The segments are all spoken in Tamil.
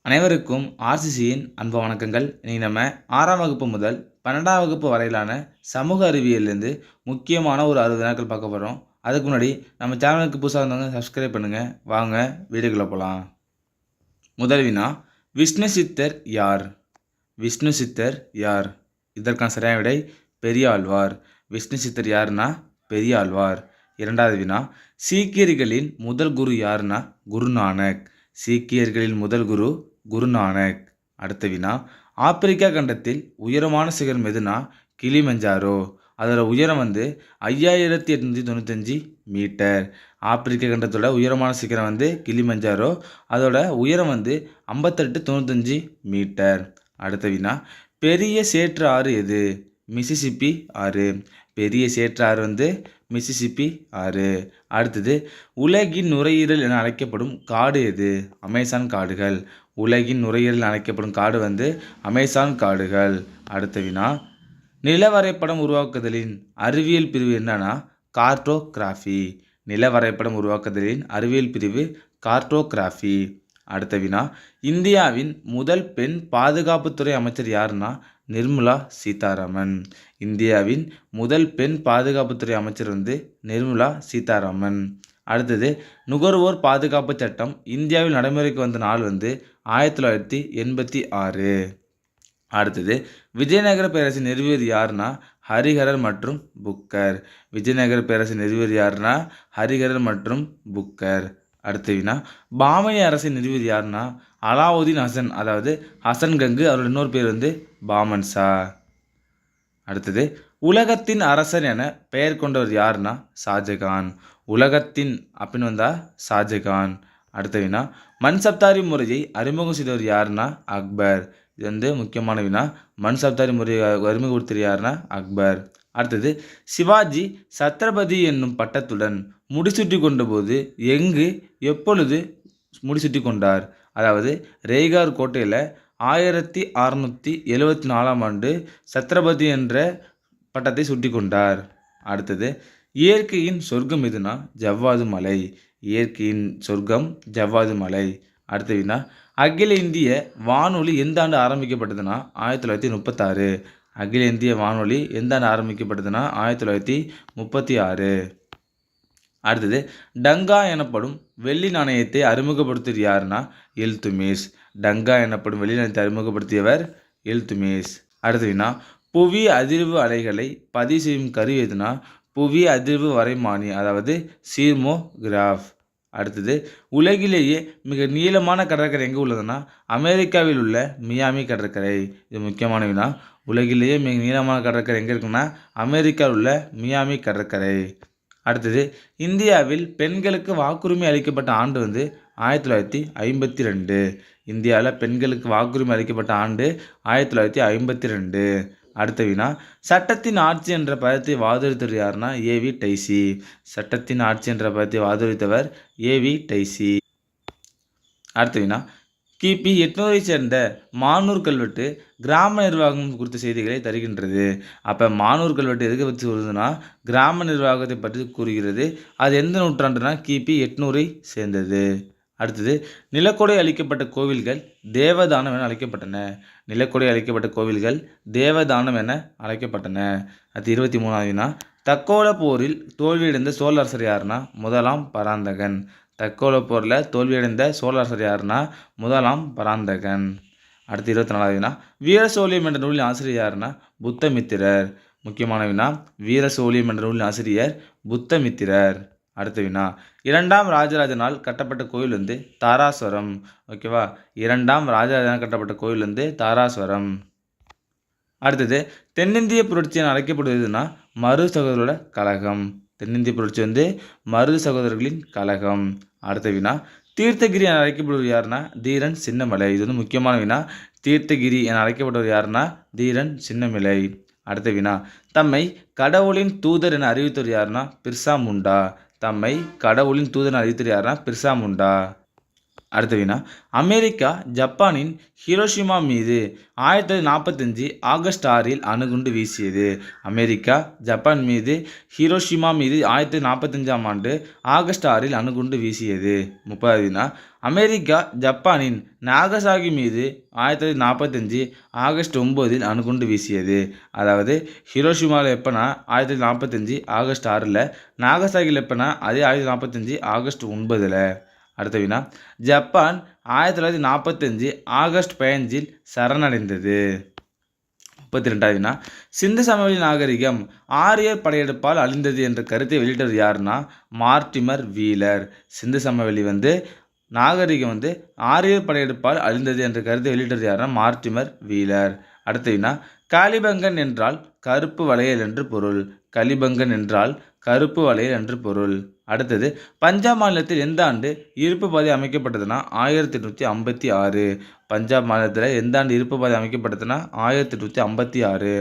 அனைவருக்கும் ஆர்சிசியின் அன்பு வணக்கங்கள். இன்னைக்கு நம்ம 6ஆம் வகுப்பு முதல் 12ஆம் வகுப்பு வரையிலான சமூக அறிவியல்லேருந்து முக்கியமான ஒரு 60 வினாக்கள் பார்க்க போகிறோம். அதுக்கு முன்னாடி நம்ம சேனலுக்கு புதுசாக இருந்தவங்க சப்ஸ்கிரைப் பண்ணுங்கள். வாங்க வீடியோக்குள்ளே போகலாம். முதல் வினா, விஷ்ணு சித்தர் யார்? விஷ்ணு சித்தர் யார்? இதற்கான சரியான விடை பெரியாழ்வார். விஷ்ணு சித்தர் யாருன்னா பெரியாழ்வார். இரண்டாவது வினா, சீக்கியர்களின் முதல் குரு யாருன்னா குருநானக். சீக்கியர்களின் முதல் குரு குருநானக். அடுத்த வினா, ஆப்பிரிக்கா கண்டத்தில் உயரமான சிகரம் எதுனா கிளிமஞ்சாரோ. அதோட உயரம் 5895 மீட்டர். ஆப்பிரிக்க கண்டத்தோட உயரமான சிகரம் கிளிமஞ்சாரோ. அதோட உயரம் 5895 மீட்டர். அடுத்த வினா, பெரிய சேற்று ஆறு எது? மிசிசிப்பி ஆறு. பெரிய சேற்று ஆறு மிசிசிப்பி ஆறு. அடுத்தது, உலகின் நுரையீரல் என அழைக்கப்படும் காடு எது? அமேசான் காடுகள். உலகின் நுரையீரல் என அழைக்கப்படும் காடு அமேசான் காடுகள். அடுத்த வினா, நிலவரைபடம் உருவாக்குதலின் அறிவியல் பிரிவு என்னன்னா கார்டோகிராஃபி. நிலவரைபடம் உருவாக்குதலின் அறிவியல் பிரிவு கார்டோகிராஃபி. அடுத்த வினா, இந்தியாவின் முதல் பெண் பாதுகாப்புத்துறை அமைச்சர் யாருன்னா நிர்மலா சீதாராமன். இந்தியாவின் முதல் பெண் பாதுகாப்புத்துறை அமைச்சர் நிர்மலா சீதாராமன். அடுத்தது, நுகர்வோர் பாதுகாப்பு சட்டம் இந்தியாவில் நடைமுறைக்கு வந்த நாள் 1986. அடுத்தது, விஜயநகர பேரரசை நிறுவியது யாருன்னா ஹரிஹரர் மற்றும் புக்கர். விஜயநகர பேரரசை நிறுவியது யாருன்னா ஹரிஹரர் மற்றும் புக்கர். அடுத்த வினா, பாமனி அரசை நிறுவியது யாருன்னா அலாவுதீன் ஹசன். அதாவது ஹசன் கங்கு. அவரோட இன்னொரு பேர் பாமன் ஷா. அடுத்தது, உலகத்தின் அரசன் என பெயர் கொண்டவர் யாருன்னா ஷாஜகான். உலகத்தின் அப்படின்னு ஷாஜகான். அடுத்த வினா, மன்சப்தாரி முறையை அறிமுகம் செய்தவர் யாருன்னா அக்பர். இது முக்கியமான வினா. மன்சப்தாரி முறையை அறிமுகப்படுத்தியவர் யாருன்னா அக்பர். அடுத்தது, சிவாஜி சத்ரபதி என்னும் பட்டத்துடன் முடிசூட்டி கொண்டபோது எங்கு எப்பொழுது முடிசூட்டி கொண்டார்? அதாவது ரேகார் கோட்டையில் 1674ஆம் ஆண்டு சத்ரபதி என்ற பட்டத்தை சுட்டி கொண்டார். அடுத்தது, இயற்கையின் சொர்க்கம் எதுனா ஜவ்வாது மலை. இயற்கையின் சொர்க்கம் ஜவ்வாது மலை. அடுத்த வினா, அகில இந்திய வானொலி எந்த ஆண்டு ஆரம்பிக்கப்பட்டதுன்னா 1936. அகில இந்திய வானொலி எந்த ஆண்டு ஆரம்பிக்கப்பட்டதுன்னா 1936. அடுத்தது, டங்கா எனப்படும் வெள்ளி நாணயத்தை அறிமுகப்படுத்தியவர் யாருன்னா இல்துமிஷ். டங்கா எனப்படும் வெள்ளி நாணயத்தை அறிமுகப்படுத்தியவர் இல்துமிஷ். அடுத்த வினா, புவி அதிர்வு அலைகளை பதிவு செய்யும் கருவி எதுனா புவி அதிர்வு வரைமானி. அதாவது சீர்மோகிராஃப். அடுத்தது, உலகிலேயே மிக நீளமான கடற்கரை எங்கே உள்ளதுன்னா அமெரிக்காவில் உள்ள மியாமி கடற்கரை. இது முக்கியமான வினா. உலகிலேயே மிக நீளமான கடற்கரை எங்கே இருக்குன்னா அமெரிக்காவில் உள்ள மியாமி கடற்கரை. அடுத்தது, இந்தியாவில் பெண்களுக்கு வாக்குரிமை அளிக்கப்பட்ட ஆண்டு 1952. இந்தியாவில் பெண்களுக்கு வாக்குரிமை அளிக்கப்பட்ட ஆண்டு 1952. அடுத்த வினா, சட்டத்தின் ஆட்சி என்ற பதத்தை வாதொலித்தவர் யாருன்னா ஏவி டைசி. சட்டத்தின் ஆட்சி என்ற பதத்தை வாதொலித்தவர் ஏவி டைசி. அடுத்த வினா, கிபி 800 சேர்ந்த மானூர் கல்வெட்டு கிராம நிர்வாகம் குறித்த செய்திகளை தருகின்றது. அப்போ மானூர் கல்வெட்டு எதுக்கு பற்றி சொல்லுதுன்னா கிராம நிர்வாகத்தை பற்றி கூறுகிறது. அது எந்த நூற்றாண்டுனா கிபி 800 சேர்ந்தது. அடுத்தது, நிலக்கொடை அளிக்கப்பட்ட கோவில்கள் தேவதானம் என அழைக்கப்பட்டன. நிலக்கொடை அளிக்கப்பட்ட கோவில்கள் தேவதானம் என அழைக்கப்பட்டன. அது 23வது வினா, தக்கோல போரில் தோல்வியடைந்த சோழ அரசர் யாருன்னா முதலாம் பராந்தகன். தக்கோல போரில் தோல்வியடைந்த சோழ அரசர் யாருன்னா முதலாம் பராந்தகன். அடுத்து 24வது வினா, வீரசோழியம் என்ற நூலின் ஆசிரியர் யாருன்னா புத்தமித்திரர். முக்கியமான வினா. வீரசோழியம் என்ற நூலின் ஆசிரியர் புத்தமித்திரர். அடுத்த வினா, 2ஆம் ராஜராஜனால் கட்டப்பட்ட கோயில் தாராசுரம். ஓகேவா. 2ஆம் ராஜராஜனால் கட்டப்பட்ட கோயில் தாராசுரம். அடுத்தது, தென்னிந்திய புரட்சி என அழைக்கப்படுவதுன்னா மரு சகோதரோட கழகம். தென்னிந்திய புரட்சி மருது சகோதரர்களின் கழகம். அடுத்த வினா, தீர்த்தகிரி என அழைக்கப்படுவது யாருன்னா தீரன் சின்னமலை. இது முக்கியமான வினா. தீர்த்தகிரி என அழைக்கப்படுவது யாருன்னா தீரன் சின்னமலை. அடுத்த வினா, தம்மை கடவுளின் தூதர் என அறிவித்தவர் யாருன்னா பிர்சா முண்டா. தம்மை கடவுளின் தூதர் என அறிவித்தவர் யாருன்னா பிர்சா முண்டா. அடுத்த வினா அமெரிக்கா ஜப்பானின் ஹிரோஷிமா மீது 1945 ஆகஸ்ட் 6இல் அணுகுண்டு வீசியது. அமெரிக்கா ஜப்பான் மீது ஹிரோஷிமா மீது 1945ஆம் ஆண்டு ஆகஸ்ட் 6இல் அணுகுண்டு வீசியது. 30வது வினா அமெரிக்கா ஜப்பானின் நாகசாகி மீது 1945 ஆகஸ்ட் 9இல் அணுகுண்டு வீசியது. அதாவது ஹிரோஷிமாவில் எப்போனா 1945 ஆகஸ்ட் 6ல், நாகசாகியில் எப்போனா அதே 1945 ஆகஸ்ட் 9ல். அடுத்த வினா ஜப்பான் 1945 ஆகஸ்ட் 15இல் சரணடைந்தது. 32வது வினா சிந்து சமவெளி நாகரிகம் ஆரியர் படையெடுப்பால் அழிந்தது என்ற கருத்தை வெளியிட்டது யாருன்னா மார்டிமர் வீலர். சிந்து சமவெளி நாகரிகம் ஆரியர் படையெடுப்பால் அழிந்தது என்ற கருத்தை வெளியிட்டது யாருன்னா மார்டிமர் வீலர். அடுத்த வினா காலிபங்கன் என்றால் கருப்பு வளையல் என்று பொருள். கலிபங்கன் என்றால் கருப்பு வளையல் என்று பொருள். அடுத்தது பஞ்சாப் மாநிலத்தில் எந்த ஆண்டு இருப்பு பாதை அமைக்கப்பட்டதுன்னா 1856. பஞ்சாப் மாநிலத்தில் எந்த ஆண்டு இருப்பு பாதை அமைக்கப்பட்டதுன்னா 1856.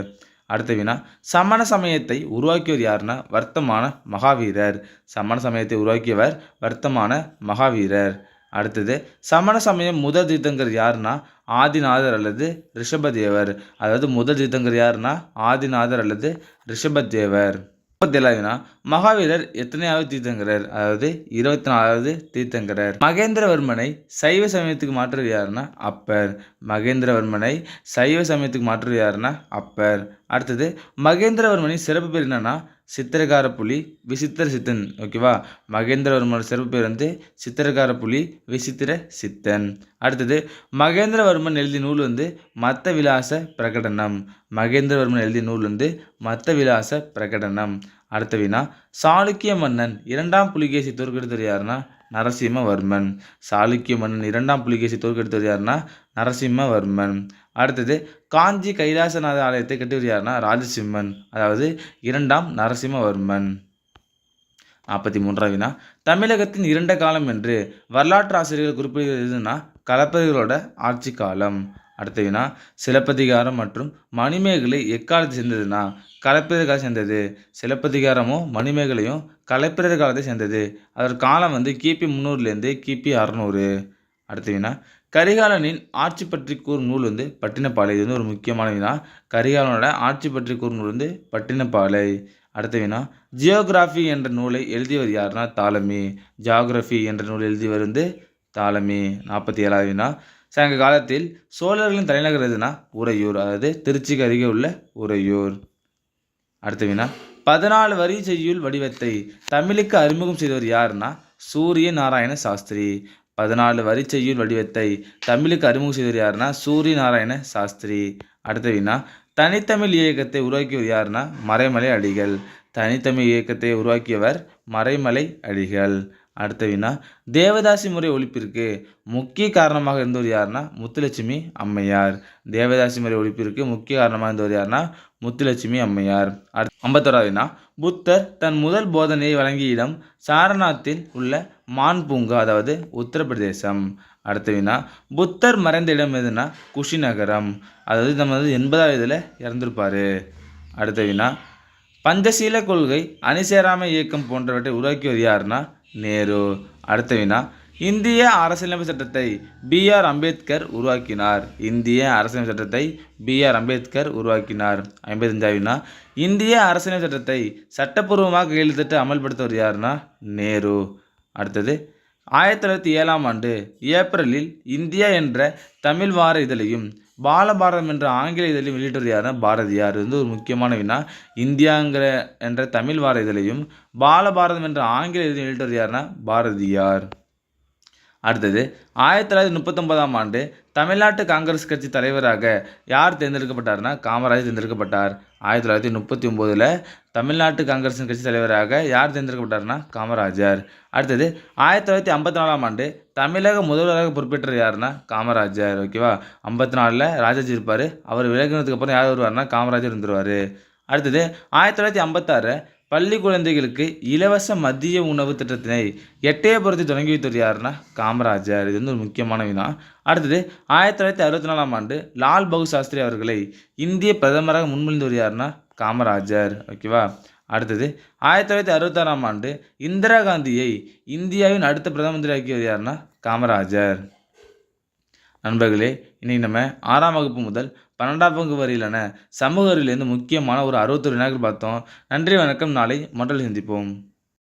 அடுத்த வினா சமண சமயத்தை உருவாக்கியவர் யாருன்னா வர்த்தமான மகாவீரர். சமண சமயத்தை உருவாக்கியவர் வர்த்தமான மகாவீரர். அடுத்தது சமண சமயம் முதல் தீர்த்தங்கர் யாருன்னா ஆதிநாதர் அல்லது ரிஷபதேவர். அதாவது முதல் தீர்த்தங்கர் யாருன்னா ஆதிநாதர் அல்லது ரிஷபதேவர். 37வது வினா மகாவீரர் எத்தனையாவது தீர்த்தங்கரர்? அதாவது 24வது தீர்த்தங்கரர். மகேந்திரவர்மனை சைவ சமயத்துக்கு மாற்றுவது யாருன்னா அப்பர். மகேந்திரவர்மனை சைவ சமயத்துக்கு மாற்றுவது யாருன்னா அப்பர். அடுத்தது மகேந்திரவர்மனின் சிறப்பு பேர் என்னன்னா சித்திரகார புலி விசித்திர சித்தன். ஓகேவா, மகேந்திரவர்மனோட சிறப்பு பேர் சித்திரகார புலி விசித்திர சித்தன். அடுத்தது மகேந்திரவர்மன் எழுதிய நூல் மத்த விலாச பிரகடனம். மகேந்திரவர்மன் எழுதிய நூல் மத்த விலாச பிரகடனம். அடுத்த வினா சாளுக்கிய மன்னன் 2ஆம் புலிகேசி தோற்கடித்தவர் யாருன்னா நரசிம்மவர்மன். சாளுக்கிய மன்னன் 2ஆம் புலிகேசி தோற்கடித்தவர் யாருன்னா நரசிம்மவர்மன். அடுத்தது காஞ்சி கைலாசநாத ஆலயத்தை கட்டியவர் யாருன்னா ராஜசிம்மன். அதாவது 2ஆம் நரசிம்மவர்மன். 43வது வினா தமிழகத்தின் இருண்ட காலம் என்று வரலாற்று ஆசிரியர்கள் குறிப்பிடுகிறதுனா களப்பிரர்களோட ஆட்சி காலம். அடுத்த வினா சிலப்பதிகாரம் மற்றும் மணிமேகலை எக்காலத்தை சேர்ந்ததுன்னா களப்பிரர் காலம் சேர்ந்தது. சிலப்பதிகாரமும் மணிமேகலையும் களப்பிரர் காலத்தை சேர்ந்தது. அதோட காலம் கிபி 300லேருந்து கிபி 600. அடுத்த வினா கரிகாலனின் ஆட்சி பற்றி கூறும் நூல் பட்டினப்பாலை. இது ஒரு முக்கியமான வினா. கரிகாலனோட ஆட்சி பற்றி கூறும் நூல் பட்டினப்பாலை. அடுத்த வினா ஜியோகிராஃபி என்ற நூலை எழுதியவர் யாருன்னா தாலமி. ஜியோகிராஃபி என்ற நூல் எழுதியவர் தாலமி. 47வது வினா சங்க காலத்தில் சோழர்களின் தலைநகர் எதுனா உறையூர். அதாவது திருச்சிக்கு அருகே உள்ள உறையூர். அடுத்த வினா 14 வரி செய்யுள் வடிவத்தை தமிழுக்கு அறிமுகம் செய்தவர் யாருன்னா சூரிய நாராயண சாஸ்திரி. 14 வரி செய்யுள் வடிவத்தை தமிழுக்கு அறிமுகம் செய்தவர் யாருன்னா சூரிய நாராயண சாஸ்திரி. அடுத்த வினா தனித்தமிழ் இயக்கத்தை உருவாக்கியவர் யாருன்னா மறைமலை அடிகள். தனித்தமிழ் இயக்கத்தை உருவாக்கியவர் மறைமலை அடிகள். அடுத்த வினா தேவதாசி முறை ஒழிப்பிற்கு முக்கிய காரணமாக இருந்தவர் யாருன்னா முத்துலட்சுமி அம்மையார். தேவதாசி முறை ஒழிப்பிற்கு முக்கிய காரணமாக இருந்தவர் யாருன்னா முத்துலட்சுமி அம்மையார். 51வது வினா புத்தர் தன் முதல் போதனையை வழங்கிய இடம் சாரநாத்தில் உள்ள மான் பூங்கா. அதாவது உத்தரப்பிரதேசம். அடுத்த வினா புத்தர் மறைந்த இடம் எதுனா குஷிநகரம். அதாவது நம்ம 80வது வயதில் இறந்திருப்பார். அடுத்த வினா பஞ்சசீல கொள்கை அணிசேராமை இயக்கம் போன்றவற்றை உருவாக்கியவர் யாருன்னா நேரு. அடுத்த வினா இந்திய அரசியலமைப்பு சட்டத்தை B.R. அம்பேத்கர் உருவாக்கினார். இந்திய அரசியலமைப்பு சட்டத்தை B.R. அம்பேத்கர் உருவாக்கினார். 55வது வினா இந்திய அரசியலமைப்பு சட்டத்தை சட்டப்பூர்வமாக கையெழுத்திட்டு அமல்படுத்தவர் யாருன்னா நேரு. அடுத்தது 1907ஆம் ஆண்டு ஏப்ரலில் இந்தியா என்ற தமிழ் வார இதழையும் பாலபாரதம் என்ற ஆங்கில இதழையும் வெளியிட்டவர் யாருன்னா பாரதியார். இது ஒரு முக்கியமான வினா. இந்தியாங்கிற என்ற தமிழ் வார இதழையும் பாலபாரதம் என்ற ஆங்கில இதழையும் வெளியிட்டவர் யாருன்னா பாரதியார். அடுத்தது 1939ஆம் ஆண்டு தமிழ்நாட்டு காங்கிரஸ் கட்சி தலைவராக யார் தேர்ந்தெடுக்கப்பட்டார்னா காமராஜர் தேர்ந்தெடுக்கப்பட்டார். 1939ல் தமிழ்நாட்டு காங்கிரஸ் கட்சி தலைவராக யார் தேர்ந்தெடுக்கப்பட்டார்னா காமராஜர். அடுத்தது 1954ஆம் ஆண்டு தமிழக முதல்வராக பொறுப்பேற்ற யாருன்னா காமராஜர். ஓகேவா, 54ல் ராஜாஜி இருப்பார். அவர் விலகினதுக்கு அப்புறம் யார் வருவார்னா காமராஜர் வந்துடுவார். அடுத்தது 1956 பள்ளி குழந்தைகளுக்கு இலவச மதிய உணவு திட்டத்தினை எட்டயபுரத்தை தொடங்கி வைத்தவர் யாருன்னா காமராஜர். இது ஒரு முக்கியமான வினா. அடுத்தது 1964ஆம் ஆண்டு லால் பகதூர் சாஸ்திரி அவர்களை இந்திய பிரதமராக முன்மொழிந்தவர் யாருன்னா காமராஜர். ஓகேவா, அடுத்தது 1966ஆம் ஆண்டு இந்திரா காந்தியை இந்தியாவின் அடுத்த பிரதம மந்திரியாக்கியது யாருன்னா காமராஜர். நண்பர்களே, இன்னைக்கு நம்ம 6ஆம் வகுப்பு முதல் 12ஆம் வகுப்பு வரையிலான சமூக அறிவியலிருந்து முக்கியமான ஒரு 61 வினாக்கள் பார்த்தோம். நன்றி, வணக்கம். நாளை மற்றொரு சந்திப்போம்.